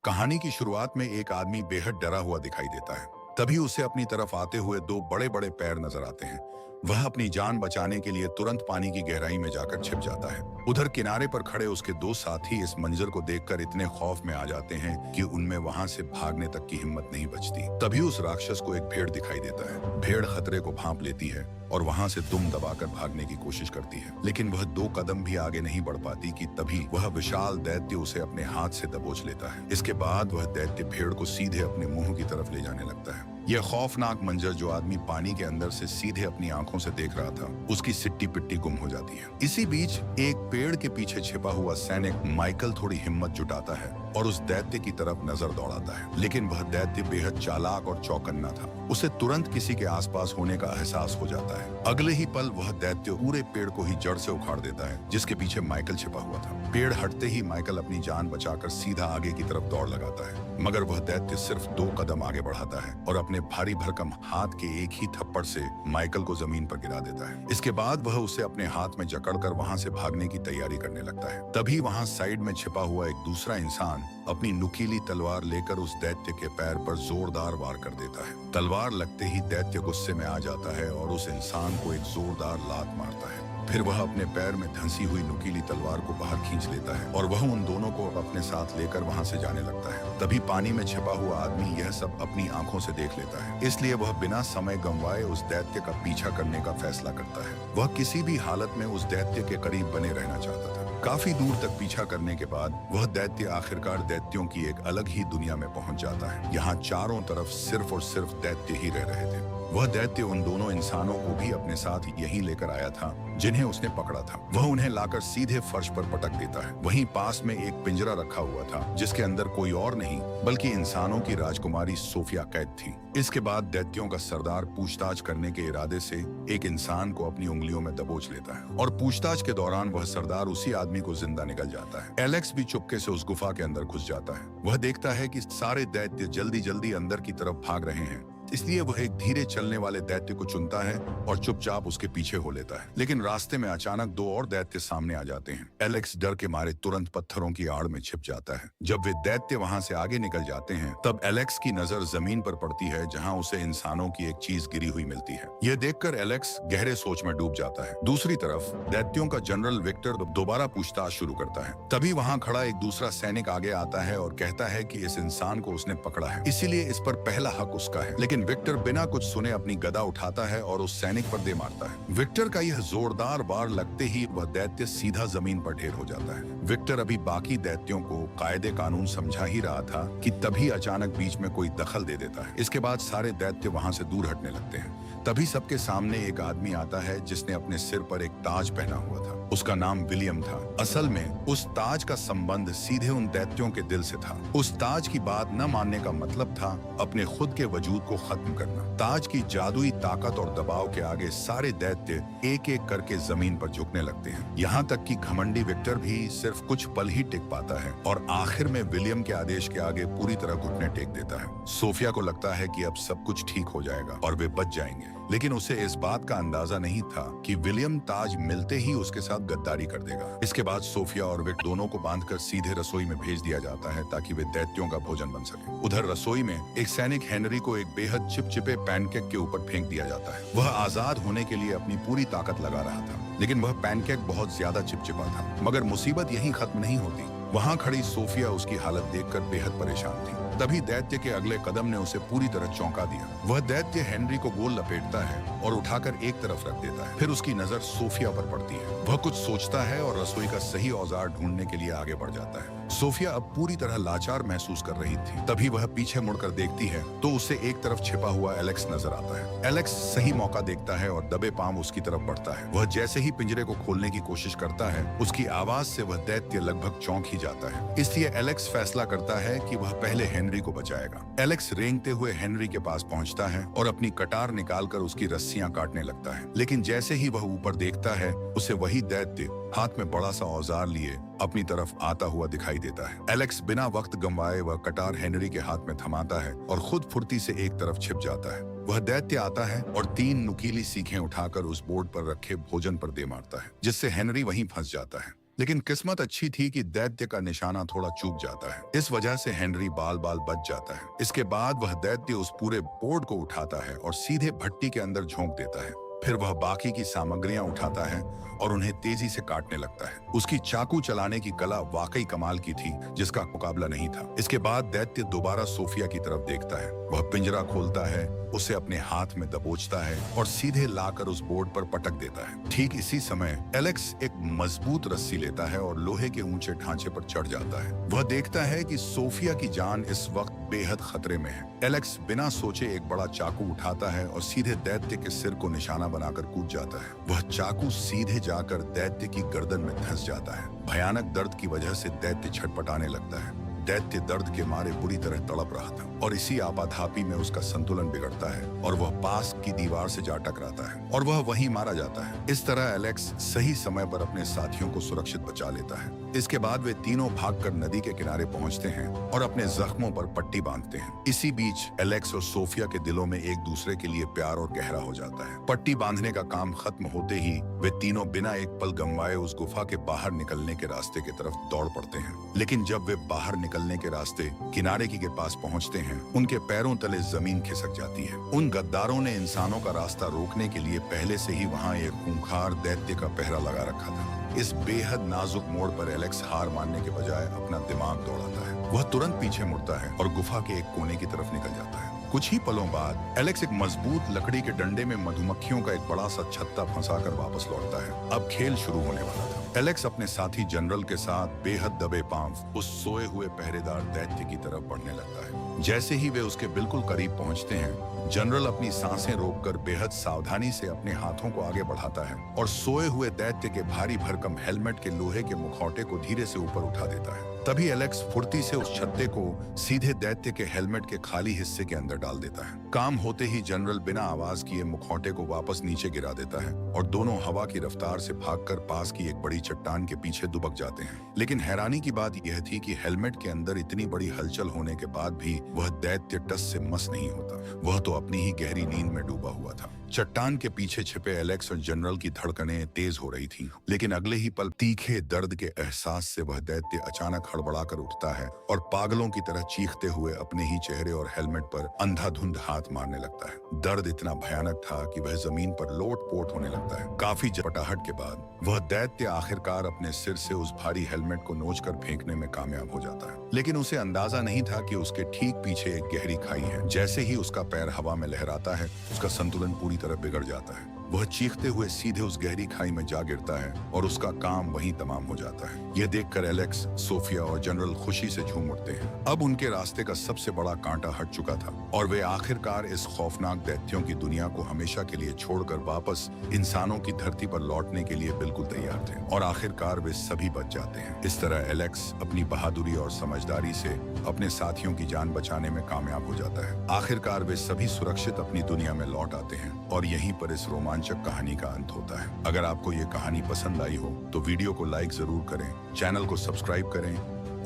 कहानी की शुरुआत में एक आदमी बेहद डरा हुआ दिखाई देता है। तभी उसे अपनी तरफ आते हुए दो बड़े बड़े पैर नजर आते हैं। वह अपनी जान बचाने के लिए तुरंत पानी की गहराई में जाकर छिप जाता है। उधर किनारे पर खड़े उसके दो साथी इस मंजर को देखकर इतने खौफ में आ जाते हैं कि उनमें वहां से भागने तक की हिम्मत नहीं बचती। तभी उस राक्षस को एक भेड़ दिखाई देता है। भेड़ खतरे को भांप लेती है और वहां से दुम दबाकर भागने की कोशिश करती है, लेकिन वह दो कदम भी आगे नहीं बढ़ पाती कि तभी वह विशाल दैत्य उसे अपने हाथ से दबोच लेता है। इसके बाद वह दैत्य भेड़ को सीधे अपने मुंह की तरफ ले जाने लगता है। यह खौफनाक मंजर जो आदमी पानी के अंदर से सीधे अपनी आंखों से देख रहा था, उसकी सिट्टी पिट्टी गुम हो जाती है। इसी बीच एक पेड़ के पीछे छिपा हुआ सैनिक माइकल थोड़ी हिम्मत जुटाता है और उस दैत्य की तरफ नजर दौड़ाता है, लेकिन वह दैत्य बेहद चालाक और चौकन्ना था। उसे तुरंत किसी के आसपास होने का एहसास हो जाता है। अगले ही पल वह दैत्य पूरे पेड़ को ही जड़ से उखाड़ देता है, जिसके पीछे माइकल छिपा हुआ था। पेड़ हटते ही माइकल अपनी जान बचाकर सीधा आगे की तरफ दौड़ लगाता है, मगर वह दैत्य सिर्फ 2 कदम आगे बढ़ाता है और अपने भारी भरकम हाथ के एक ही थप्पड़ से माइकल को जमीन पर गिरा देता है। इसके बाद वह उसे अपने हाथ में जकड़कर वहां से भागने की तैयारी करने लगता है। तभी वहां साइड में छिपा हुआ एक दूसरा इंसान अपनी नुकीली तलवार लेकर उस दैत्य के पैर पर जोरदार वार कर देता है। तलवार लगते ही दैत्य गुस्से में आ जाता है और उस इंसान को एक जोरदार लात मारता है। फिर वह अपने पैर में धंसी हुई नुकीली तलवार को बाहर खींच लेता है और वह उन दोनों को अपने साथ लेकर वहां से जाने लगता है। तभी पानी में छिपा हुआ आदमी यह सब अपनी आंखों से देख लेता है, इसलिए वह बिना समय गंवाए उस दैत्य का पीछा करने का फैसला करता है। वह किसी भी हालत में उस दैत्य के करीब बने रहना चाहता था। काफी दूर तक पीछा करने के बाद वह दैत्य आखिरकार दैत्यों की एक अलग ही दुनिया में पहुंच जाता है। यहाँ चारों तरफ सिर्फ और सिर्फ दैत्य ही रह रहे थे। वह दैत्य उन दोनों इंसानों को भी अपने साथ यहीं लेकर आया था जिन्हें उसने पकड़ा था। वह उन्हें लाकर सीधे फर्श पर पटक देता है। वहीं पास में एक पिंजरा रखा हुआ था, जिसके अंदर कोई और नहीं बल्कि इंसानों की राजकुमारी सोफिया कैद थी। इसके बाद दैत्यों का सरदार पूछताछ करने के इरादे से एक इंसान को अपनी उंगलियों में दबोच लेता है और पूछताछ के दौरान वह सरदार उसी आदमी को जिंदा निकल जाता है। एलेक्स भी चुपके से उस गुफा के अंदर घुस जाता है। वह देखता है कि सारे दैत्य जल्दी जल्दी अंदर की तरफ भाग रहे हैं, इसलिए वह एक धीरे चलने वाले दैत्य को चुनता है और चुपचाप उसके पीछे हो लेता है। लेकिन रास्ते में अचानक 2 और दैत्य सामने आ जाते हैं। एलेक्स डर के मारे तुरंत पत्थरों की आड़ में छिप जाता है। जब वे दैत्य वहां से आगे निकल जाते हैं, तब एलेक्स की नजर जमीन पर पड़ती है, जहां उसे इंसानों की एक चीज गिरी हुई मिलती है। यह देखकर एलेक्स गहरे सोच में डूब जाता है। दूसरी तरफ दैत्यों का जनरल विक्टर दोबारा पूछताछ शुरू करता है। तभी वहां खड़ा एक दूसरा सैनिक आगे आता है और कहता है कि इस इंसान को उसने पकड़ा है, इसीलिए इस पर पहला हक उसका है। लेकिन विक्टर बिना कुछ सुने अपनी गदा उठाता है और उस सैनिक पर दे मारता है। विक्टर का यह जोरदार वार लगते ही वह दैत्य सीधा जमीन पर ढेर हो जाता है। विक्टर अभी बाकी दैत्यों को कायदे कानून समझा ही रहा था कि तभी अचानक बीच में कोई दखल दे देता है। इसके बाद सारे दैत्य वहां से दूर हटने लगते हैं। तभी सबके सामने एक आदमी आता है जिसने अपने सिर पर एक ताज पहना हुआ था। उसका नाम विलियम था। असल में उस ताज का संबंध सीधे उन दैत्यों के दिल से था। उस ताज की बात न मानने का मतलब था अपने खुद के वजूद को खत्म करना। ताज की जादुई ताकत और दबाव के आगे सारे दैत्य एक एक करके जमीन पर झुकने लगते हैं। यहाँ तक कि घमंडी विक्टर भी सिर्फ कुछ पल ही टिक पाता है और आखिर में विलियम के आदेश के आगे पूरी तरह घुटने टेक देता है। सोफिया को लगता है कि अब सब कुछ ठीक हो जाएगा और वे बच जाएंगे, लेकिन उसे इस बात का अंदाजा नहीं था कि विलियम ताज मिलते ही उसके साथ गद्दारी कर देगा। इसके बाद सोफिया और विक दोनों को बांधकर सीधे रसोई में भेज दिया जाता है ताकि वे दैत्यों का भोजन बन सके। उधर रसोई में एक सैनिक हेनरी को एक बेहद चिपचिपे पैनकेक के ऊपर फेंक दिया जाता है। वह आजाद होने के लिए अपनी पूरी ताकत लगा रहा था, लेकिन वह पैनकेक बहुत ज्यादा चिपचिपा था। मगर मुसीबत यहीं खत्म नहीं होती। वहां खड़ी सोफिया उसकी हालत देखकर बेहद परेशान थी। तभी दैत्य के अगले कदम ने उसे पूरी तरह चौंका दिया। वह दैत्य हेनरी को गोल लपेटता है और उठाकर एक तरफ रख देता है। फिर उसकी नजर सोफिया पर पड़ती है। वह कुछ सोचता है और रसोई का सही औजार ढूंढने के लिए आगे बढ़ जाता है। सोफिया अब पूरी तरह लाचार महसूस कर रही थी। तभी वह पीछे मुड़कर देखती है तो उसे एक तरफ छिपा हुआ एलेक्स नजर आता है। एलेक्स सही मौका देखता है और दबे पांव उसकी तरफ बढ़ता है। वह जैसे ही पिंजरे को खोलने की कोशिश करता है, उसकी आवाज से वह दैत्य लगभग चौंक ही जाता है। इसलिए एलेक्स फैसला करता है कि वह पहले हेनरी को बचाएगा। एलेक्स रेंगते हुए हेनरी के पास पहुंचता है और अपनी कटार निकालकर उसकी रस्सियां काटने लगता है। लेकिन जैसे ही वह ऊपर देखता है, उसे वही दैत्य हाथ में बड़ा सा औजार लिए अपनी तरफ आता हुआ दिखाई देता है। एलेक्स बिना वक्त गंवाए वह कटार हेनरी के हाथ में थमाता है और खुद फुर्ती से एक तरफ छिप जाता है। वह दैत्य आता है और 3 नुकीली सीखें उठाकर उस बोर्ड पर रखे भोजन पर दे मारता है, जिससे हेनरी वहीं फंस जाता है। लेकिन किस्मत अच्छी थी कि दैत्य का निशाना थोड़ा चूक जाता है। इस वजह से हेनरी बाल बाल बच जाता है। इसके बाद वह दैत्य उस पूरे बोर्ड को उठाता है और सीधे भट्टी के अंदर झोंक देता है। फिर वह बाकी की सामग्रियां उठाता है और उन्हें तेजी से काटने लगता है। उसकी चाकू चलाने की कला वाकई कमाल की थी, जिसका मुकाबला नहीं था। इसके बाद दैत्य दोबारा सोफिया की तरफ देखता है। वह पिंजरा खोलता है, उसे अपने हाथ में दबोचता है और सीधे लाकर उस बोर्ड पर पटक देता है। ठीक इसी समय एलेक्स एक मजबूत रस्सी लेता है और लोहे के ऊंचे ढांचे पर चढ़ जाता है। वह देखता है कि सोफिया की जान इस वक्त बेहद खतरे में है। एलेक्स बिना सोचे एक बड़ा चाकू उठाता है और सीधे दैत्य के सिर को निशाना बनाकर कूद जाता है। वह चाकू सीधे जाकर दैत्य की गर्दन में धंस जाता है। भयानक दर्द की वजह से दैत्य छटपटाने लगता है। दैत्य दर्द के मारे बुरी तरह तड़प रहा था और इसी आपाधापी में उसका संतुलन बिगड़ता है और वह पास की दीवार से जा टकराता है और वह वहीं मारा जाता है। इस तरह एलेक्स सही समय पर अपने साथियों को सुरक्षित बचा लेता है। इसके बाद वे तीनों भागकर नदी के किनारे पहुंचते हैं और अपने जख्मों पर पट्टी बांधते हैं। इसी बीच एलेक्स और सोफिया के दिलों में एक दूसरे के लिए प्यार और गहरा हो जाता है। पट्टी बांधने का काम खत्म होते ही वे तीनों बिना एक पल गंवाए उस गुफा के बाहर निकलने के रास्ते की तरफ दौड़ पड़ते हैं। लेकिन जब वे बाहर निकलने के रास्ते किनारे के पास पहुंचते हैं, उनके पैरों तले जमीन खिसक जाती है। उन गद्दारों ने इंसानों का रास्ता रोकने के लिए पहले से ही वहां एक खूंखार दैत्य का पहरा लगा रखा था। इस बेहद नाजुक मोड़ पर एलेक्स हार मानने के बजाय अपना दिमाग दौड़ाता है। वह तुरंत पीछे मुड़ता है और गुफा के एक कोने की तरफ निकल जाता है। कुछ ही पलों बाद एलेक्स एक मजबूत लकड़ी के डंडे में मधुमक्खियों का एक बड़ा सा छत्ता फंसाकर वापस लौटता है। अब खेल शुरू होने वाला था। एलेक्स अपने साथी जनरल के साथ बेहद दबे पांव उस सोए हुए पहरेदार दैत्य की तरफ बढ़ने लगता है। जैसे ही वे उसके बिल्कुल करीब पहुंचते हैं, जनरल अपनी सांसें रोककर बेहद सावधानी से अपने हाथों को आगे बढ़ाता है और सोए हुए दैत्य के भारी भरकम हेलमेट के लोहे के मुखौटे को धीरे से ऊपर उठा देता है। तभी एलेक्स फुर्ती से उस छत्ते को सीधे दैत्य के हेलमेट के खाली हिस्से के अंदर डाल देता है। काम होते ही जनरल बिना आवाज किए मुखौटे को वापस नीचे गिरा देता है और दोनों हवा की रफ्तार से भागकर पास की एक बड़ी चट्टान के पीछे दुबक जाते हैं। लेकिन हैरानी की बात यह थी कि हेलमेट के अंदर इतनी बड़ी हलचल होने के बाद भी वह दैत्य टस से मस नहीं होता। वह तो अपनी ही गहरी नींद में डूबा हुआ था। चट्टान के पीछे छिपे एलेक्स और जनरल की धड़कनें तेज हो रही थीं, लेकिन अगले ही पल तीखे दर्द के एहसास से वह दैत्य अचानक हड़बड़ाकर उठता है और पागलों की तरह चीखते हुए अपने ही चेहरे और हेलमेट पर अंधाधुंध हाथ मारने लगता है। दर्द इतना भयानक था कि वह जमीन पर लोट-पोट होने लगता है। काफी झपटाहट के बाद वह दैत्य आखिरकार अपने सिर से उस भारी हेलमेट को नोचकर फेंकने में कामयाब हो जाता है। लेकिन उसे अंदाजा नहीं था कि उसके ठीक पीछे एक गहरी खाई है। जैसे ही उसका पैर हवा में लहराता है, उसका संतुलन पूरी तरह बिगड़ जाता है। वह चीखते हुए सीधे उस गहरी खाई में जा गिरता है और उसका काम वहीं तमाम हो जाता है। यह देखकर एलेक्स, सोफिया और जनरल खुशी से झूम उठते हैं। अब उनके रास्ते का सबसे बड़ा कांटा हट चुका था और वे आखिरकार इस खौफनाक दैत्यों की दुनिया को हमेशा के लिए छोड़कर वापस इंसानों की धरती पर लौटने के लिए बिल्कुल तैयार थे और आखिरकार वे सभी बच जाते हैं। इस तरह एलेक्स अपनी बहादुरी और समझदारी से अपने साथियों की जान बचाने में कामयाब हो जाता है। आखिरकार वे सभी सुरक्षित अपनी दुनिया में लौट आते हैं और यहीं पर इस रोमांचक कहानी का अंत होता है। अगर आपको ये कहानी पसंद आई हो तो वीडियो को लाइक जरूर करें, चैनल को सब्सक्राइब करें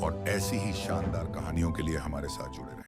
और ऐसी ही शानदार कहानियों के लिए हमारे साथ जुड़े रहें।